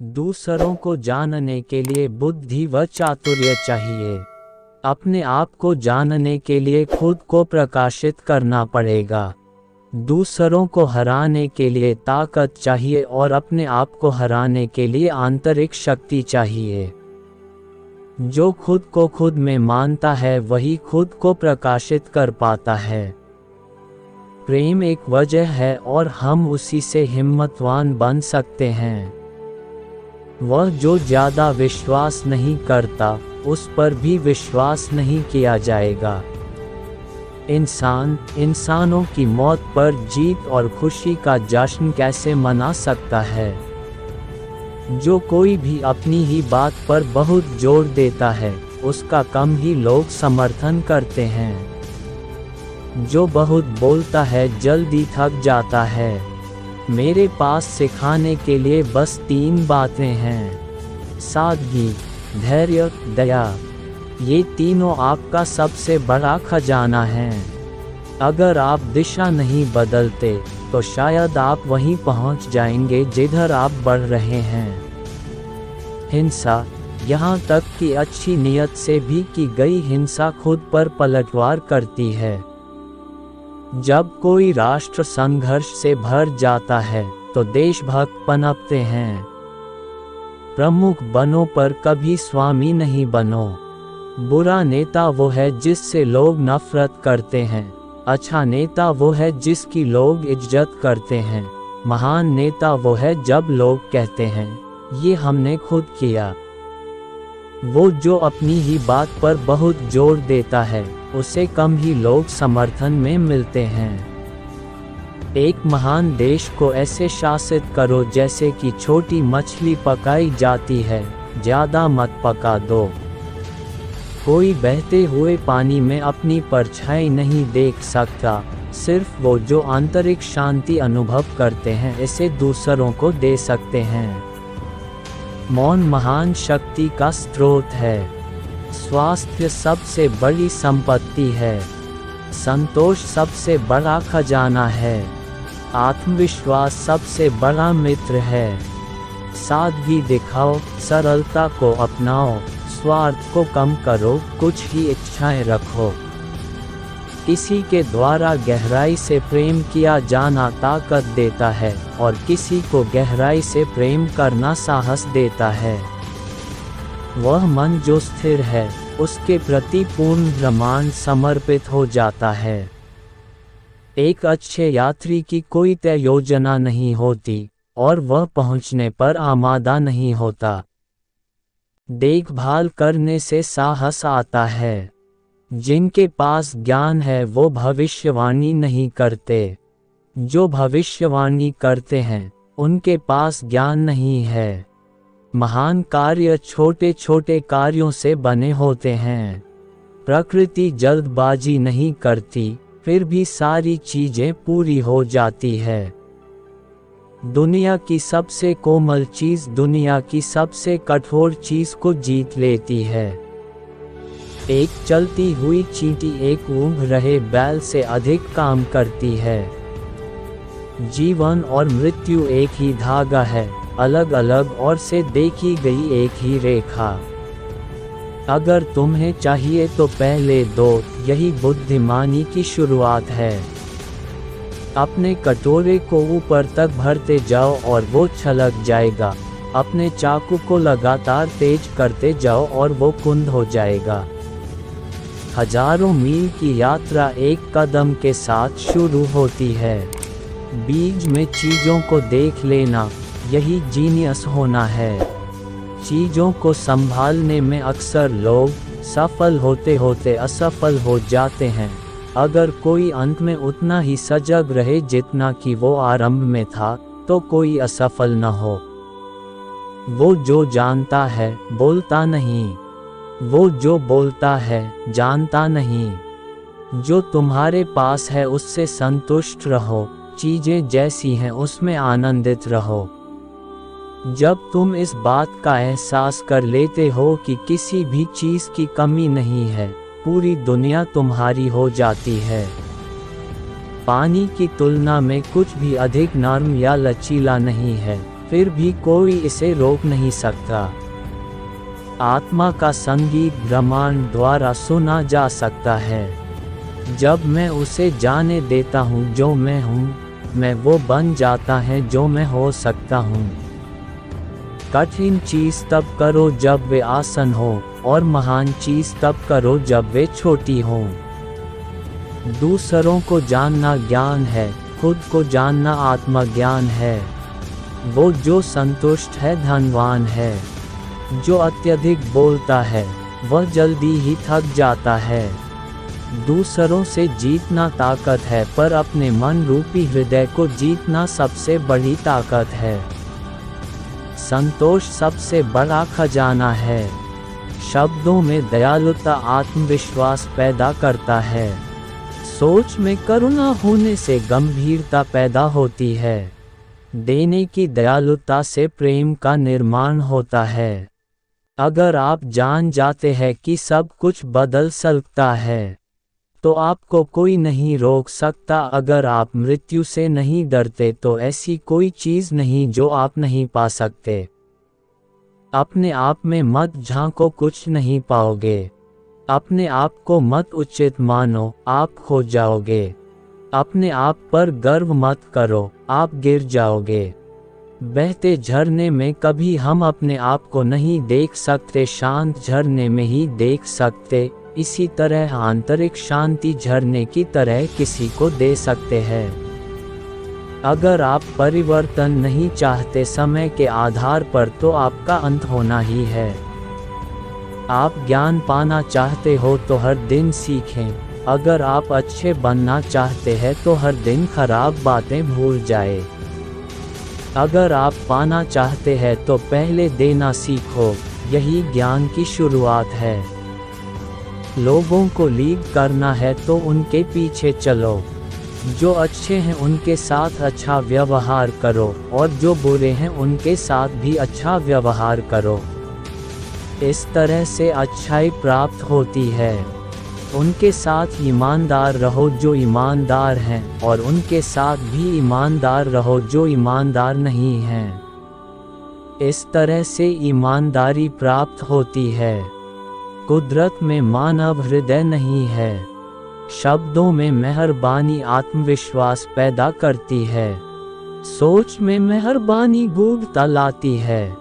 दूसरों को जानने के लिए बुद्धि व चातुर्य चाहिए। अपने आप को जानने के लिए खुद को प्रकाशित करना पड़ेगा। दूसरों को हराने के लिए ताकत चाहिए और अपने आप को हराने के लिए आंतरिक शक्ति चाहिए। जो खुद को खुद में मानता है वही खुद को प्रकाशित कर पाता है। प्रेम एक वजह है और हम उसी से हिम्मतवान बन सकते हैं। वह जो ज़्यादा विश्वास नहीं करता उस पर भी विश्वास नहीं किया जाएगा। इंसानों की मौत पर जीत और खुशी का जश्न कैसे मना सकता है? जो कोई भी अपनी ही बात पर बहुत जोर देता है उसका कम ही लोग समर्थन करते हैं। जो बहुत बोलता है जल्दी थक जाता है। मेरे पास सिखाने के लिए बस 3 बातें हैं: सादगी, धैर्य, दया। ये तीनों आपका सबसे बड़ा खजाना है। अगर आप दिशा नहीं बदलते तो शायद आप वहीं पहुंच जाएंगे जिधर आप बढ़ रहे हैं। हिंसा, यहाँ तक कि अच्छी नियत से भी की गई हिंसा खुद पर पलटवार करती है। जब कोई राष्ट्र संघर्ष से भर जाता है तो देशभक्त पनपते हैं। प्रमुख बनो पर कभी स्वामी नहीं बनो। बुरा नेता वो है जिससे लोग नफरत करते हैं। अच्छा नेता वो है जिसकी लोग इज्जत करते हैं। महान नेता वो है जब लोग कहते हैं ये हमने खुद किया। वो जो अपनी ही बात पर बहुत जोर देता है उसे कम ही लोग समर्थन में मिलते हैं। एक महान देश को ऐसे शासित करो जैसे कि छोटी मछली पकाई जाती है, ज़्यादा मत पका दो। कोई बहते हुए पानी में अपनी परछाई नहीं देख सकता। सिर्फ वो जो आंतरिक शांति अनुभव करते हैं इसे दूसरों को दे सकते हैं। मौन महान शक्ति का स्रोत है। स्वास्थ्य सबसे बड़ी संपत्ति है। संतोष सबसे बड़ा खजाना है। आत्मविश्वास सबसे बड़ा मित्र है। सादगी दिखाओ, सरलता को अपनाओ, स्वार्थ को कम करो, कुछ ही इच्छाएं रखो। किसी के द्वारा गहराई से प्रेम किया जाना ताकत देता है और किसी को गहराई से प्रेम करना साहस देता है। वह मन जो स्थिर है उसके प्रति पूर्ण ब्रह्मांड समर्पित हो जाता है। एक अच्छे यात्री की कोई तय योजना नहीं होती और वह पहुंचने पर आमादा नहीं होता। देखभाल करने से साहस आता है। जिनके पास ज्ञान है वो भविष्यवाणी नहीं करते। जो भविष्यवाणी करते हैं उनके पास ज्ञान नहीं है। महान कार्य छोटे छोटे कार्यों से बने होते हैं। प्रकृति जल्दबाजी नहीं करती, फिर भी सारी चीजें पूरी हो जाती है। दुनिया की सबसे कोमल चीज दुनिया की सबसे कठोर चीज को जीत लेती है। एक चलती हुई चींटी एक ऊँघ रहे बैल से अधिक काम करती है। जीवन और मृत्यु एक ही धागा है, अलग अलग और से देखी गई एक ही रेखा। अगर तुम्हें चाहिए तो पहले दो, यही बुद्धिमानी की शुरुआत है। अपने कटोरे को ऊपर तक भरते जाओ और वो छलक जाएगा। अपने चाकू को लगातार तेज करते जाओ और वो कुंद हो जाएगा। हजारों मील की यात्रा एक कदम के साथ शुरू होती है। बीच में चीज़ों को देख लेना, यही जीनियस होना है। चीज़ों को संभालने में अक्सर लोग सफल होते होते असफल हो जाते हैं। अगर कोई अंत में उतना ही सजग रहे जितना कि वो आरंभ में था तो कोई असफल न हो। वो जो जानता है बोलता नहीं, वो जो बोलता है जानता नहीं। जो तुम्हारे पास है उससे संतुष्ट रहो, चीज़ें जैसी हैं उसमें आनंदित रहो। जब तुम इस बात का एहसास कर लेते हो कि किसी भी चीज़ की कमी नहीं है, पूरी दुनिया तुम्हारी हो जाती है। पानी की तुलना में कुछ भी अधिक नरम या लचीला नहीं है। फिर भी कोई इसे रोक नहीं सकता। आत्मा का संगीत ब्रह्मांड द्वारा सुना जा सकता है। जब मैं उसे जाने देता हूँ जो मैं हूँ, मैं वो बन जाता है जो मैं हो सकता हूँ। कठिन चीज़ तब करो जब वे आसान हो, और महान चीज़ तब करो जब वे छोटी हो। दूसरों को जानना ज्ञान है, खुद को जानना आत्मज्ञान है। वो जो संतुष्ट है धनवान है। जो अत्यधिक बोलता है वह जल्दी ही थक जाता है। दूसरों से जीतना ताकत है, पर अपने मन रूपी हृदय को जीतना सबसे बड़ी ताकत है। संतोष सबसे बड़ा खजाना है। शब्दों में दयालुता आत्मविश्वास पैदा करता है। सोच में करुणा होने से गंभीरता पैदा होती है। देने की दयालुता से प्रेम का निर्माण होता है। अगर आप जान जाते हैं कि सब कुछ बदल सकता है, तो आपको कोई नहीं रोक सकता। अगर आप मृत्यु से नहीं डरते तो ऐसी कोई चीज़ नहीं जो आप नहीं पा सकते। अपने आप में मत झांको, कुछ नहीं पाओगे। अपने आप को मत उचित मानो, आप खो जाओगे। अपने आप पर गर्व मत करो, आप गिर जाओगे। बहते झरने में कभी हम अपने आप को नहीं देख सकते, शांत झरने में ही देख सकते। इसी तरह आंतरिक शांति झरने की तरह किसी को दे सकते हैं। अगर आप परिवर्तन नहीं चाहते समय के आधार पर, तो आपका अंत होना ही है। आप ज्ञान पाना चाहते हो तो हर दिन सीखें। अगर आप अच्छे बनना चाहते हैं तो हर दिन खराब बातें भूल जाए। अगर आप पाना चाहते हैं तो पहले देना सीखो, यही ज्ञान की शुरुआत है। लोगों को लीड करना है तो उनके पीछे चलो। जो अच्छे हैं उनके साथ अच्छा व्यवहार करो, और जो बुरे हैं उनके साथ भी अच्छा व्यवहार करो। इस तरह से अच्छाई प्राप्त होती है। उनके साथ ईमानदार रहो जो ईमानदार हैं, और उनके साथ भी ईमानदार रहो जो ईमानदार नहीं हैं। इस तरह से ईमानदारी प्राप्त होती है। कुदरत में मानव हृदय नहीं है। शब्दों में मेहरबानी आत्मविश्वास पैदा करती है। सोच में मेहरबानी गूढ़ता लाती है।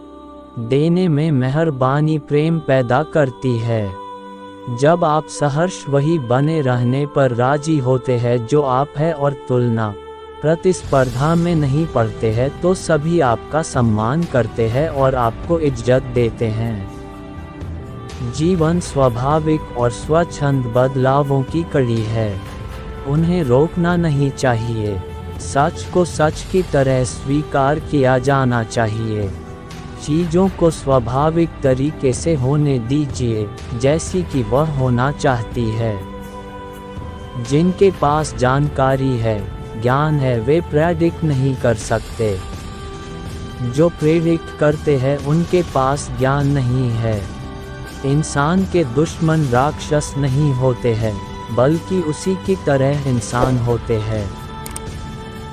देने में मेहरबानी प्रेम पैदा करती है। जब आप सहर्ष वही बने रहने पर राजी होते हैं जो आप हैं, और तुलना प्रतिस्पर्धा में नहीं पड़ते हैं, तो सभी आपका सम्मान करते हैं और आपको इज्जत देते हैं। जीवन स्वाभाविक और स्वच्छंद बदलावों की कड़ी है। उन्हें रोकना नहीं चाहिए। सच को सच की तरह स्वीकार किया जाना चाहिए। चीज़ों को स्वाभाविक तरीके से होने दीजिए, जैसी कि वह होना चाहती है। जिनके पास जानकारी है, ज्ञान है, वे प्रेडिक्ट नहीं कर सकते। जो प्रेडिक्ट करते हैं उनके पास ज्ञान नहीं है। इंसान के दुश्मन राक्षस नहीं होते हैं, बल्कि उसी की तरह इंसान होते हैं।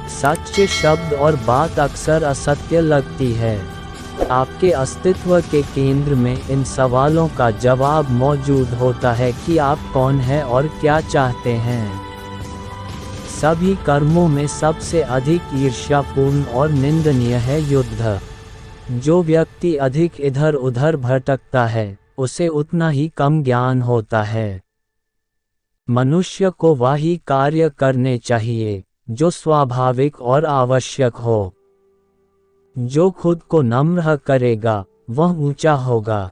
सच्चे शब्द और बात अक्सर असत्य लगती है। आपके अस्तित्व के केंद्र में इन सवालों का जवाब मौजूद होता है कि आप कौन हैं और क्या चाहते हैं। सभी कर्मों में सबसे अधिक ईर्ष्यापूर्ण और निंदनीय है युद्ध। जो व्यक्ति अधिक इधर उधर भटकता है, उसे उतना ही कम ज्ञान होता है। मनुष्य को वही कार्य करने चाहिए जो स्वाभाविक और आवश्यक हो। जो खुद को नम्र करेगा वह ऊंचा होगा।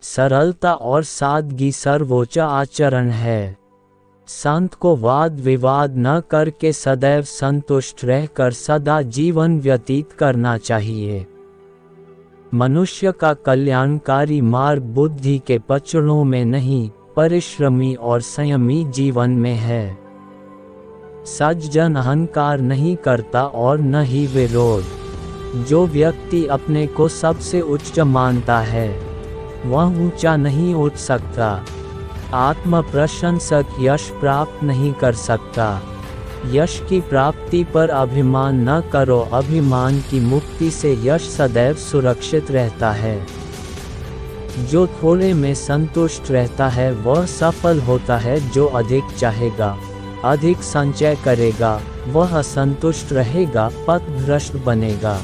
सरलता और सादगी सर्वोच्च आचरण है। संत को वाद विवाद न करके सदैव संतुष्ट रहकर सदा जीवन व्यतीत करना चाहिए। मनुष्य का कल्याणकारी मार्ग बुद्धि के पचड़ों में नहीं, परिश्रमी और संयमी जीवन में है। सज्जन अहंकार नहीं करता और न ही विरोध। जो व्यक्ति अपने को सबसे उच्च मानता है, वह ऊंचा नहीं उठ सकता। आत्म प्रशंसक यश प्राप्त नहीं कर सकता। यश की प्राप्ति पर अभिमान न करो, अभिमान की मुक्ति से यश सदैव सुरक्षित रहता है। जो थोड़े में संतुष्ट रहता है वह सफल होता है, जो अधिक चाहेगा, अधिक संचय करेगा, वह असंतुष्ट रहेगा, पथभ्रष्ट बनेगा।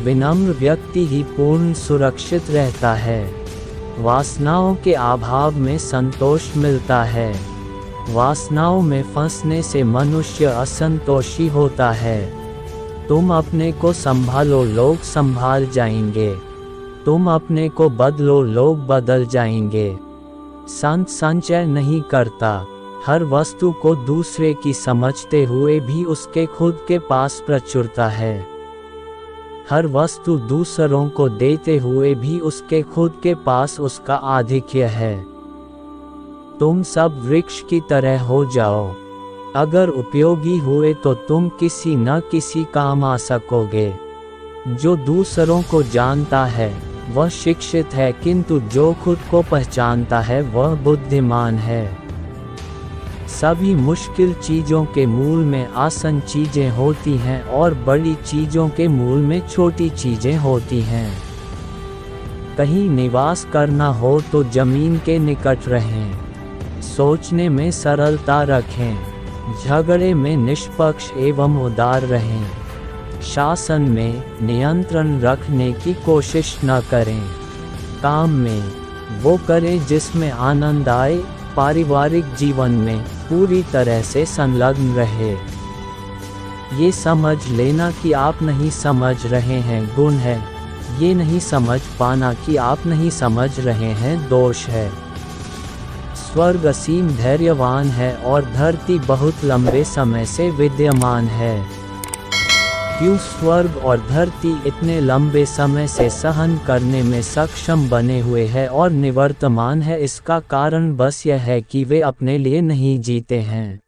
विनम्र व्यक्ति ही पूर्ण सुरक्षित रहता है। वासनाओं के अभाव में संतोष मिलता है। वासनाओं में फंसने से मनुष्य असंतोषी होता है। तुम अपने को संभालो, लोग संभाल जाएंगे। तुम अपने को बदलो, लोग बदल जाएंगे। संत संचय नहीं करता, हर वस्तु को दूसरे की समझते हुए भी उसके खुद के पास प्रचुरता है। हर वस्तु दूसरों को देते हुए भी उसके खुद के पास उसका आधिक्य है। तुम सब वृक्ष की तरह हो जाओ। अगर उपयोगी हुए तो तुम किसी न किसी काम आ सकोगे। जो दूसरों को जानता है वह शिक्षित है, किंतु जो खुद को पहचानता है वह बुद्धिमान है। सभी मुश्किल चीज़ों के मूल में आसान चीज़ें होती हैं और बड़ी चीज़ों के मूल में छोटी चीज़ें होती हैं। कहीं निवास करना हो तो जमीन के निकट रहें। सोचने में सरलता रखें। झगड़े में निष्पक्ष एवं उदार रहें। शासन में नियंत्रण रखने की कोशिश न करें। काम में वो करें जिसमें आनंद आए। पारिवारिक जीवन में पूरी तरह से संलग्न रहे। ये समझ लेना कि आप नहीं समझ रहे हैं गुण है। ये नहीं समझ पाना कि आप नहीं समझ रहे हैं दोष है। स्वर्ग असीम धैर्यवान है और धरती बहुत लंबे समय से विद्यमान है। क्यों स्वर्ग और धरती इतने लंबे समय से सहन करने में सक्षम बने हुए हैं और निवर्तमान है, इसका कारण बस यह है कि वे अपने लिए नहीं जीते हैं।